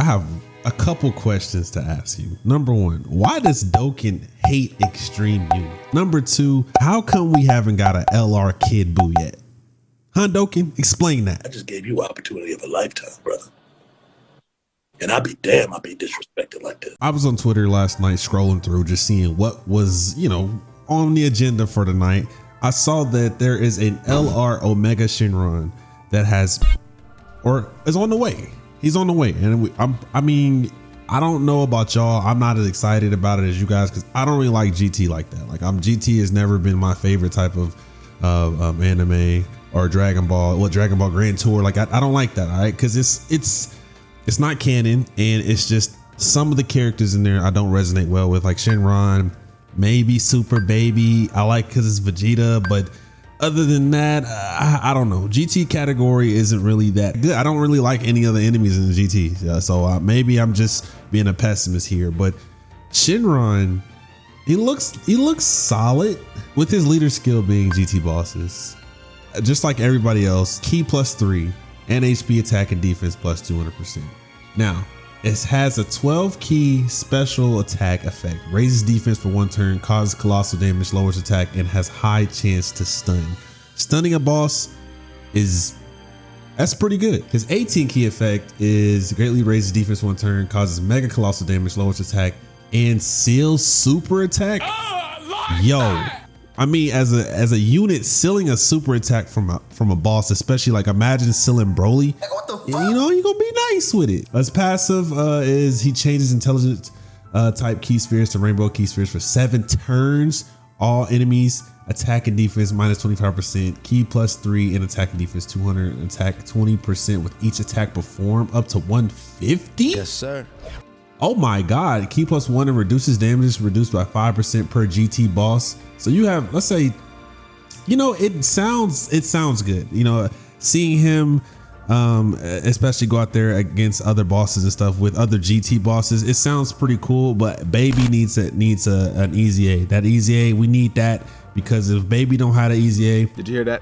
have a couple questions to ask you. Number one, why does Dokkan hate extreme unit? Number two, how come we haven't got a LR Kid Buu yet? Huh, Dokkan? Explain that. I just gave you an opportunity of a lifetime, brother. And I'd be damn, I'd be disrespected like this. I was on Twitter last night scrolling through, just seeing what was, on the agenda for the night. I saw that there is an LR Omega Shenron that has, or is on the way. He's on the way. And I don't know about y'all. I'm not as excited about it as you guys, because I don't really like GT like that. Like GT has never been my favorite type of anime or Dragon Ball Grand Tour. Like I don't like that. All right. Cause it's not canon, and it's just some of the characters in there I don't resonate well with, like Shenron, maybe Super Baby. I like because it's Vegeta, but other than that, I don't know. GT category isn't really that good. I don't really like any other enemies in the GT, so maybe I'm just being a pessimist here. But Shenron, he looks solid with his leader skill being GT bosses, just like everybody else. Key +3. And HP attack and defense +200%. Now, it has a 12 key special attack effect, raises defense for 1 turn, causes colossal damage, lowers attack, and has high chance to stun. Stunning a boss that's pretty good. His 18 key effect is greatly raises defense 1 turn, causes mega colossal damage, lowers attack, and seals super attack. Yo. I mean, as a unit, sealing a super attack from a boss, especially like imagine sealing Broly, like, what the fuck? you're gonna be nice with it. His passive is he changes intelligence type key spheres to rainbow key spheres for 7 turns. All enemies attack and defense -25%, key +3, and attack and defense 200, and attack 20% with each attack performed up to 150. Yes, sir. Oh my God, key +1 and reduces damages reduced by 5% per GT boss. So you have, let's say, it sounds good. Seeing him, especially go out there against other bosses and stuff with other GT bosses, it sounds pretty cool. But Baby needs an easy A. That easy A, we need that, because if Baby don't have an easy A, did you hear that?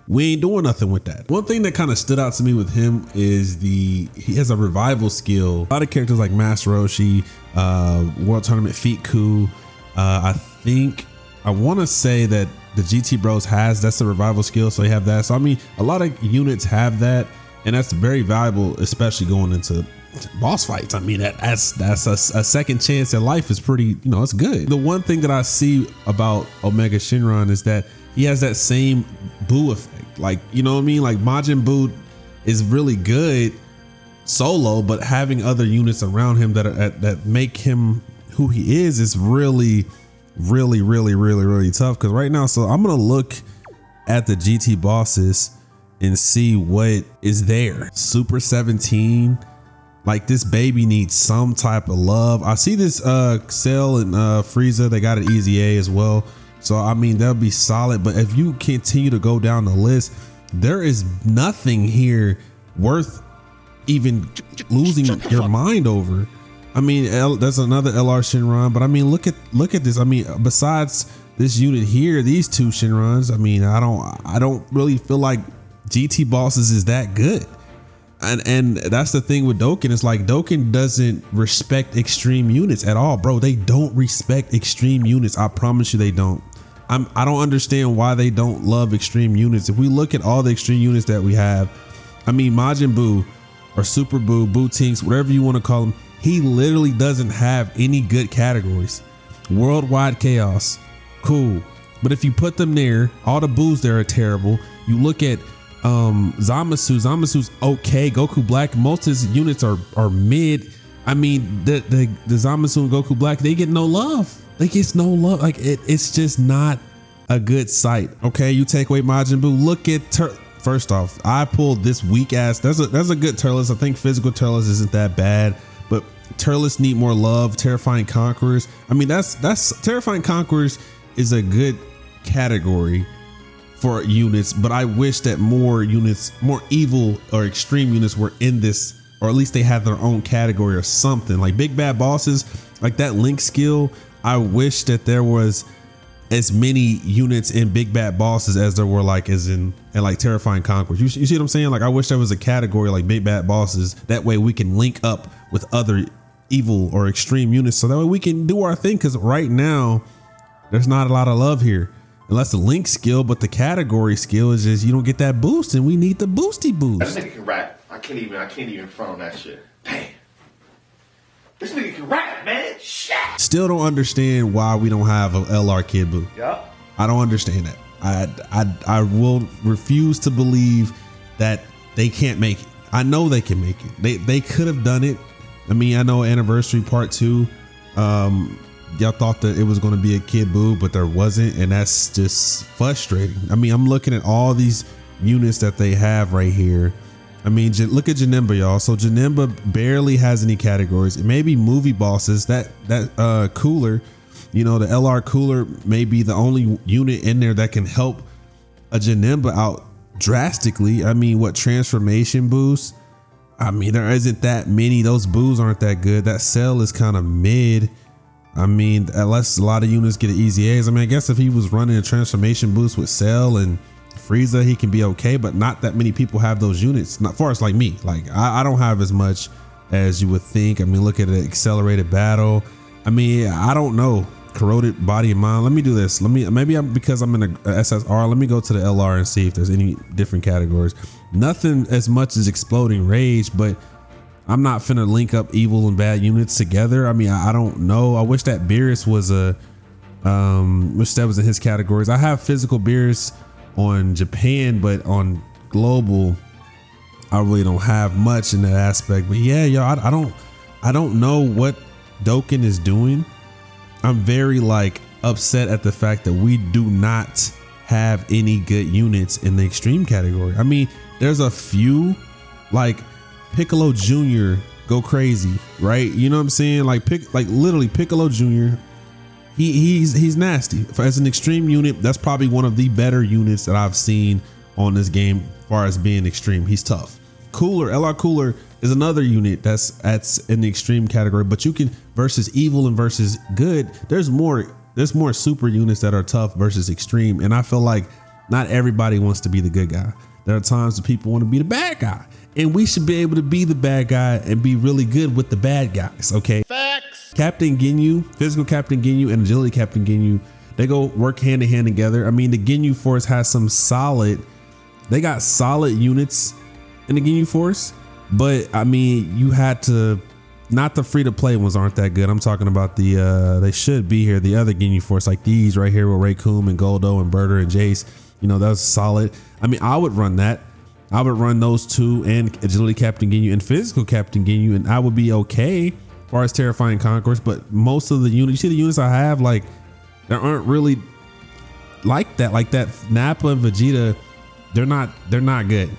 We ain't doing nothing with that. One thing that kind of stood out to me with him is he has a revival skill. A lot of characters like Master Roshi, World Tournament Feet Coup. I want to say that the GT Bros that's a revival skill, so they have that. So I mean, a lot of units have that, and that's very valuable, especially going into boss fights. I mean, that's a second chance at life is pretty, it's good. The one thing that I see about Omega Shenron is that he has that same Buu effect. Like, you know what I mean? Like Majin Buu is really good solo, but having other units around him that make him who he is really, really, really, really, really tough. Because right now, so I'm gonna look at the GT bosses and see what is there. Super 17, like this Baby needs some type of love. I see this Cell and Frieza, they got an easy A as well. So I mean, that'll be solid. But if you continue to go down the list, there is nothing here worth even losing your mind over. I mean, there's another LR Shenron, but I mean, look at this. I mean, besides this unit here, these 2 Shenrons, I mean, I don't really feel like GT bosses is that good. And that's the thing with Dokkan. It's like Dokkan doesn't respect extreme units at all, bro. They don't respect extreme units. I promise you they don't. I don't understand why they don't love extreme units. If we look at all the extreme units that we have, I mean, Majin Buu or Super Buu, Buu Tinks, whatever you want to call him, he literally doesn't have any good categories. Worldwide Chaos, cool. But if you put them there, all the Buus there are terrible. You look at Zamasu's okay. Goku Black, most of his units are mid. I mean, the Zamasu and Goku Black, they get no love. They get no love. Like it's just not a good sight. Okay, you take away Majin Buu. Look at first off, I pulled this weak ass. There's a good Turles. I think physical Turles isn't that bad, but Turles need more love. Terrifying Conquerors. I mean, that's Terrifying Conquerors is a good category for units, but I wish that more units, more evil or extreme units were in this, or at least they had their own category or something. Like big bad bosses, like that Link skill, I wish that there was as many units in big bad bosses as there were like as in like Terrifying Conquerors. You see what I'm saying? Like I wish there was a category like big bad bosses, that way we can link up with other evil or extreme units, so that way we can do our thing. Because right now there's not a lot of love here, unless the link skill, but the category skill is just you don't get that boost, and we need the boosty boost. That nigga can rap. I can't even front on that shit. Damn. This nigga can rap, man. Shit. Still don't understand why we don't have a LR Kid Buu. Yeah. I don't understand that. I will refuse to believe that they can't make it. I know they can make it. They could have done it. I mean, I know Anniversary Part 2. Y'all thought that it was going to be a Kid Buu, but there wasn't, and that's just frustrating. I mean, I'm looking at all these units that they have right here. I mean, look at Janemba, y'all. So Janemba barely has any categories. It may be movie bosses. That cooler, you know, the LR cooler may be the only unit in there that can help a Janemba out drastically. I mean, what transformation boost? I mean, there isn't that many. Those boos aren't that good. That cell is kind of mid. I mean, unless a lot of units get easy A's. I mean, I guess if he was running a transformation boost with Cell and Frieza, he can be okay, but not that many people have those units. Not far as like me. Like I don't have as much as you would think. I mean, look at the accelerated battle. I mean, I don't know. Corroded body and mind. Let me do this. Because I'm in a SSR, let me go to the LR and see if there's any different categories. Nothing as much as exploding rage, but I'm not finna link up evil and bad units together. I mean, I don't know. I wish that Beerus was wish that was in his categories. I have physical Beerus on Japan, but on global, I really don't have much in that aspect. But yeah, y'all, I don't know what Dokkan is doing. I'm very like upset at the fact that we do not have any good units in the extreme category. I mean, there's a few like Piccolo Jr. go crazy, right? You know what I'm saying? Like literally Piccolo Jr. He's nasty. As an extreme unit, that's probably one of the better units that I've seen on this game as far as being extreme. He's tough. Cooler, LR Cooler is another unit that's in the extreme category, but you can versus evil and versus good. There's more super units that are tough versus extreme. And I feel like not everybody wants to be the good guy. There are times that people want to be the bad guy, and we should be able to be the bad guy and be really good with the bad guys. Okay. Facts. Captain Ginyu, physical Captain Ginyu and agility Captain Ginyu, they go work hand in hand together. I mean, the Ginyu Force has they got solid units in the Ginyu Force, but I mean, you had to, not the free to play ones aren't that good. I'm talking about they should be here. The other Ginyu Force, like these right here with Raycoon and Goldo and Berter and Jace, you know, that's solid. I mean, I would run that. I would run those two and agility Captain Ginyu and physical Captain Ginyu, and I would be okay as far as terrifying conquerors. But most of the units, you see the units I have, like there aren't really like that. Like that Nappa and Vegeta, they're not good.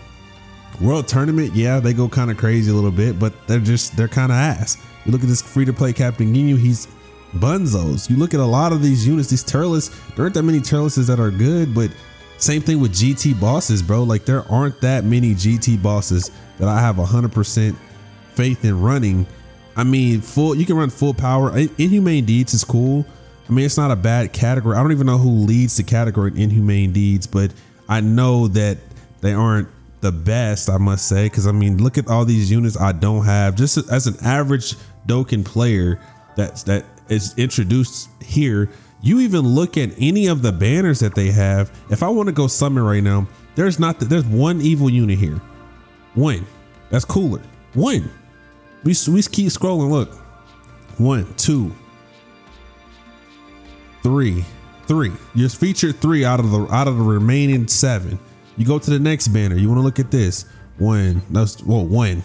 World Tournament, yeah, they go kind of crazy a little bit, but they're kind of ass. You look at this free to play Captain Ginyu, he's bunzos. You look at a lot of these units, these Turles, there aren't that many Turleses that are good, but same thing with GT bosses, bro. Like there aren't that many GT bosses that I have 100% faith in running. I mean, you can run full power. Inhumane Deeds is cool. I mean, it's not a bad category. I don't even know who leads the category in Inhumane Deeds, but I know that they aren't the best, I must say, because I mean, look at all these units I don't have. Just as an average Dokkan player that is introduced here, you even look at any of the banners that they have. If I want to go summon right now, there's one evil unit here. One. That's cooler. One. We keep scrolling. Look. 1, 2, 3. You're featured 3 out of the remaining 7. You go to the next banner. You want to look at this. 1. That's 1.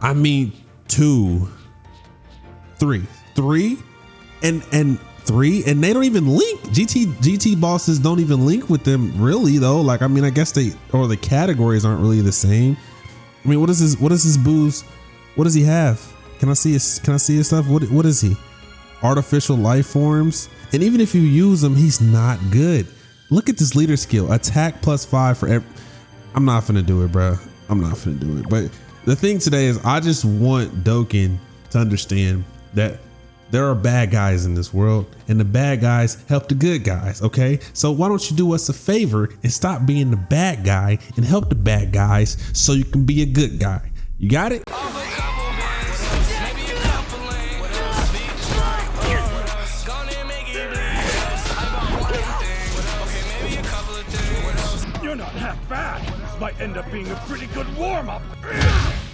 I mean 2, 3. 3 and 3, and they don't even link. GT bosses don't even link with them really though. Like, I mean, I guess the categories aren't really the same. I mean, what is his boost? What does he have? Can I see his stuff? What is he? Artificial life forms. And even if you use him, he's not good. Look at this leader skill, attack +5 for every. I'm not finna do it, bro. I'm not finna do it. But the thing today is I just want Dokkan to understand that there are bad guys in this world, and the bad guys help the good guys. Okay, so why don't you do us a favor and stop being the bad guy and help the bad guys so you can be a good guy? You got it? You're not half bad. This might end up being a pretty good warm-up.